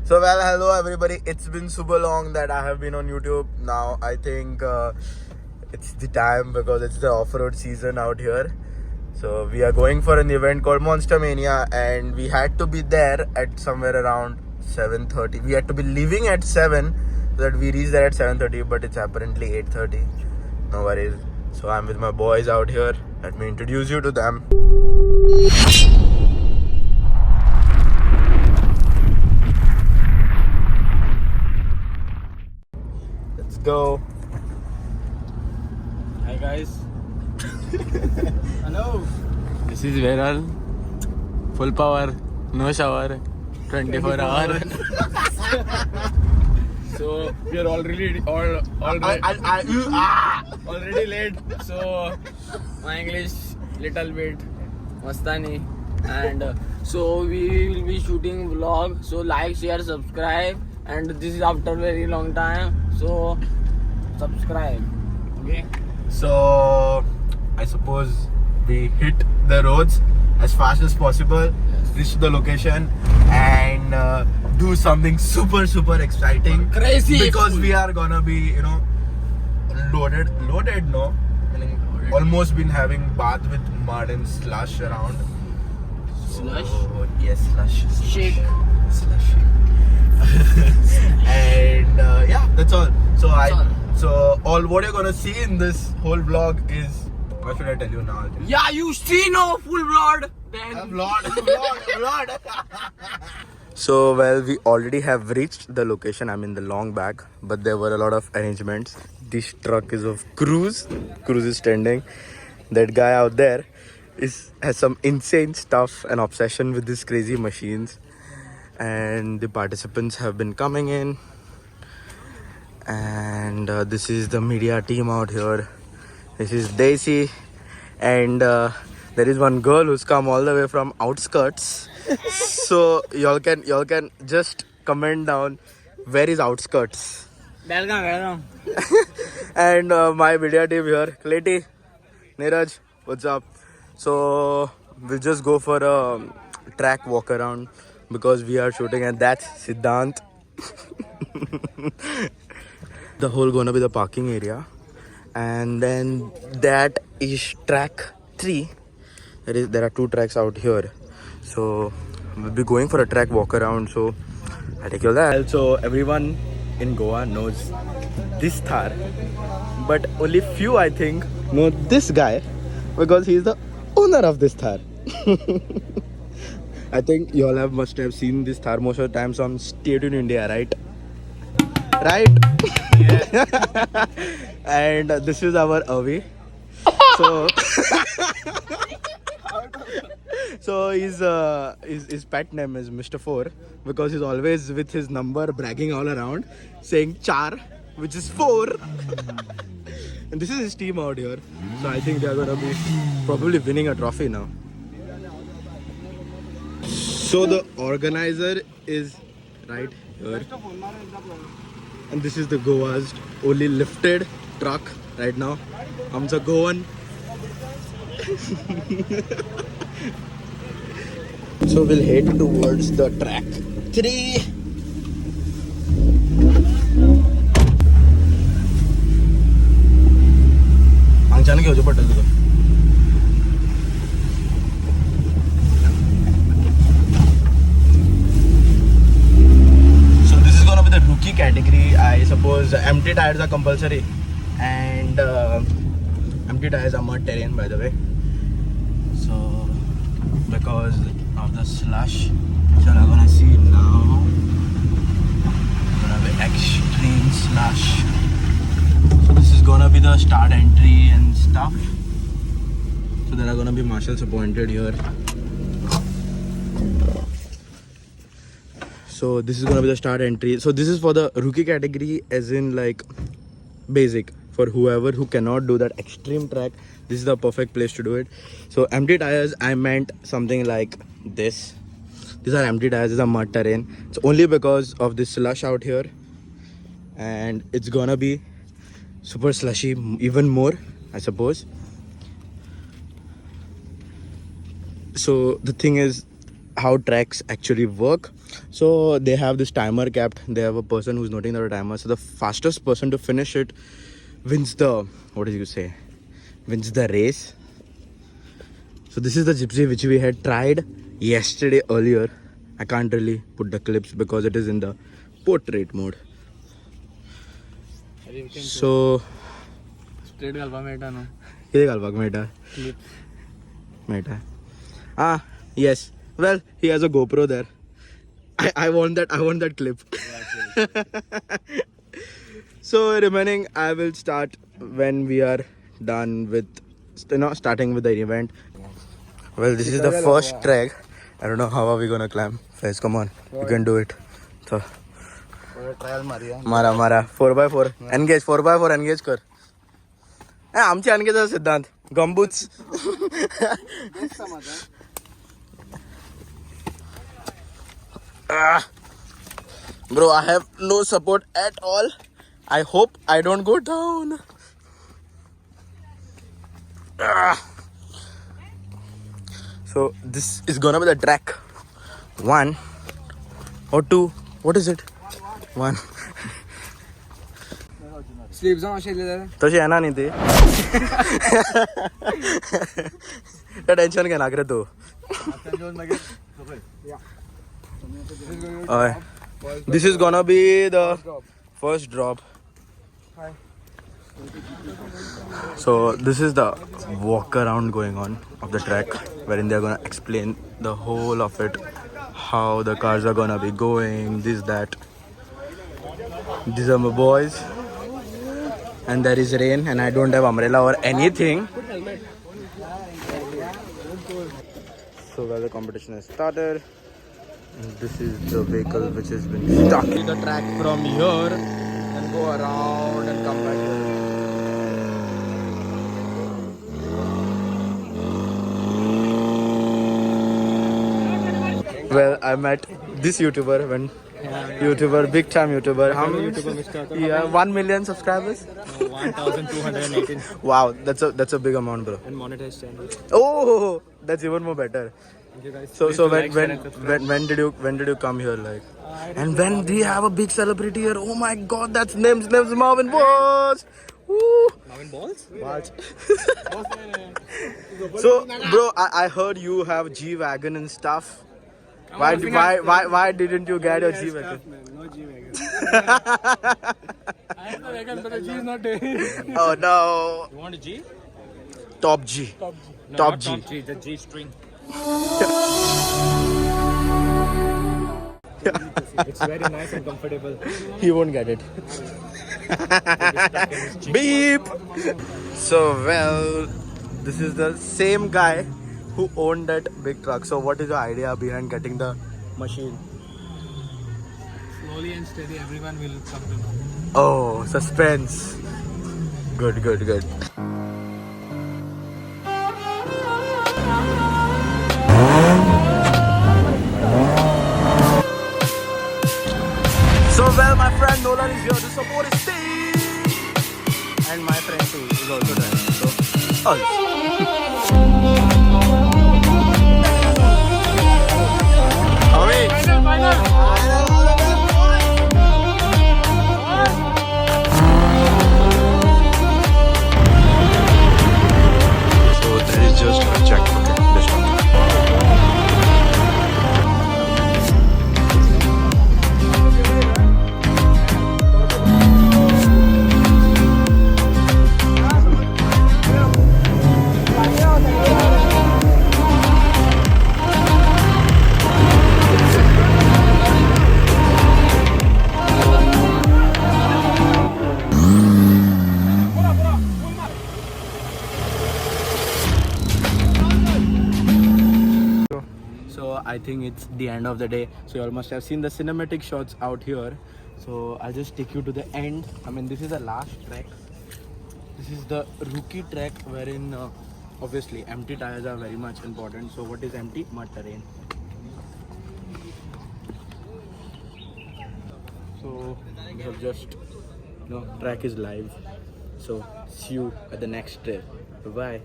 So well, hello everybody. It's been super long that I have been on YouTube. Now I think it's the time because it's the off-road season out here. So we are going for an event called Monster Mania, and we had to be there at somewhere around 7:30. We had to be leaving at 7 so that we reach there at 7:30, but it's apparently 8:30. No worries. So I'm with my boys out here. Let me introduce you to them. Let's go. Hi guys. Hello. This is Veral. Full power, no shower, 24 hour. So we are already already late. So my English little bit mastani, and so we will be shooting vlog. So like, share, subscribe, and this is after very long time. So subscribe. Okay. So I suppose we hit the roads as fast as possible, reach the location, and do something super exciting, Crazy, because we are gonna be loaded no, meaning almost been having bath with mud and slush around. Slush? Yes, slush. Shake. Slush. And yeah, that's all. So all what you're gonna see in this whole vlog is, what should I tell you now? Yeah, you see no full blood. Vlog. So well, we already have reached the location. I'm in the long back, but there were a lot of arrangements. This truck is of Cruise. Cruise is standing. That guy out there has some insane stuff and obsession with these crazy machines. And the participants have been coming in. And this is the media team out here. This is Daisy, and there is one girl who's come all the way from outskirts. So y'all can just comment down where is outskirts. Welcome. And my media team here, Kleti, Neeraj, what's up? So we'll just go for a track walk around because we are shooting, and that's Siddhant. The whole gonna be the parking area, and then that is track 3. There are 2 tracks out here, so we'll be going for a track walk around. So I take you there. So everyone in Goa knows this Thar, but only few I think know this guy because he's the owner of this Thar. I think you all must have seen this Thar most of the times on State in India, right? Yeah. And this is our Avi. So his pet name is Mr. 4 because he's always with his number bragging all around, saying char, which is 4. And this is his team out here. So I think they are gonna be probably winning a trophy now. So the organizer is right here. And this is the Goa's only lifted truck right now. Amcha Goan. So we'll head towards the track 3. The rookie category, I suppose empty tires are compulsory, and empty tires are mud terrain, by the way. So because of the slush, which you're gonna see now, gonna be extreme slush. So this is gonna be the start entry and stuff. So there are gonna be marshals appointed here. So this is gonna be the start entry. So this is for the rookie category, as in like basic. For whoever who cannot do that extreme track, this is the perfect place to do it. So empty tires, I meant something like this. These are empty tires, these are mud terrain. It's only because of this slush out here, and it's gonna be super slushy even more, I suppose. So the thing is, how tracks actually work. So they have this timer capped. They have a person who's noting the timer. So the fastest person to finish it wins the, what did you say? Wins the race. So this is the gypsy which we had tried yesterday earlier. I can't really put the clips because it is in the portrait mode. So Straight galpa meta no. किती घालपाक मेळटा मेळटा yes, well, he has a GoPro there. I want that clip. So remaining, I will start when we are done with starting with the event. Well, this is the first track. I don't know how are we gonna climb. Faiz, come on, you can do it. So मारा 4x4 engage 4x4 engage कर. आमची अनगेचा सिद्धांत गंबूच. Bro, I have no support at all. I hope I don't go down. So this is gonna be the track 1 or 2. What is it? 1. Sleep zone असेल तशी येणार नाही ती. Tension घे नाक रे तू. This is gonna be the first drop. So this is the walk around going on of the track, wherein they are gonna explain the whole of it, how the cars are gonna be going, this, that. These are my boys, and there is rain, and I don't have umbrella or anything. So well, the competition has started. And this is the vehicle which has been stuck. The track from here and go around and come back here. Well, I met this YouTuber when YouTuber, big time YouTuber. How many YouTuber? Yeah, 1 million subscribers. 1,218. Wow, that's a big amount, bro. And monetized channel. Oh, that's even more better. Thank you guys. So when did you come here, like? And when do you have a big celebrity here? Oh my God, that's name's Marvin Balls. Woo. Marvin Balls? Balls. So bro, I heard you have G-Wagon and stuff. Why didn't you get your G-Wagon? No G-Wagon. I have the wagon, but the G is not there. Oh no. You want a G? Top G. Top G. No, Top not G. Top G, the G string. It's very nice and comfortable. He won't get it. Beep. So well, this is the same guy who owned that big truck. So what is the idea behind getting the machine? Slowly and steady, everyone will come to know. Oh, suspense. Good. So well, my friend Nolan is here to support his team, and my friend too is also driving. So, so that is just a check. Okay, let's start. So I think it's the end of the day. So you all must have seen the cinematic shots out here. So I'll just take you to the end. I mean, this is the last track. This is the rookie track wherein obviously empty tires are very much important. So what is empty? Mud terrain. So we have just, track is live. So see you at the next trail. Bye bye.